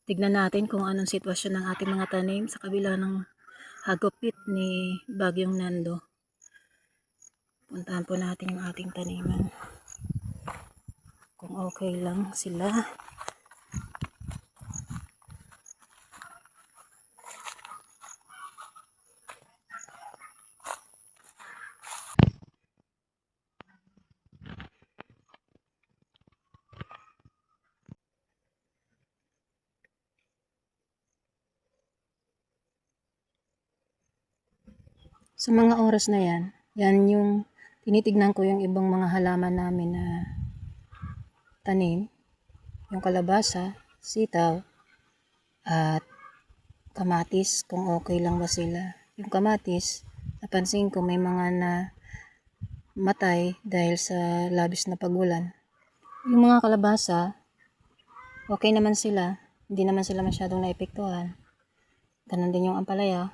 Tignan natin kung anong sitwasyon ng ating mga tanim sa kabila ng hagupit ni Bagyong Nando. Puntahan po natin yung ating taniman. Kung okay lang sila. Sa mga oras na yan yung tinitignan ko yung ibang mga halaman namin na tanim. Yung kalabasa, sitaw, at kamatis kung okay lang ba sila. Yung kamatis, napansin ko may mga na matay dahil sa labis na pagulan. Yung mga kalabasa, okay naman sila. Hindi naman sila masyadong naepektuhan. Ganun din yung ampalaya.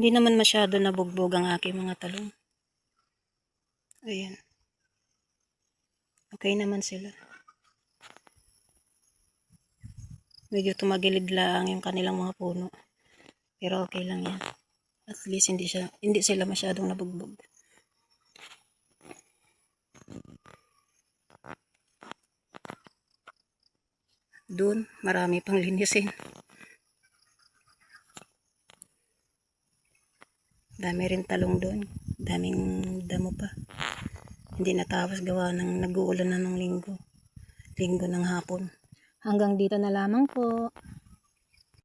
Hindi naman masyado nabugbog ang aking mga talong. Ayan. Okay naman sila. Medyo tumagilid lang yung kanilang mga puno. Pero okay lang yan. At least hindi sila masyadong nabugbog. Doon, marami pang linisin. Dami rin talong doon. Daming damo pa. Hindi natapos gawa ng nag-uulan na ng linggo ng hapon. Hanggang dito na lamang po.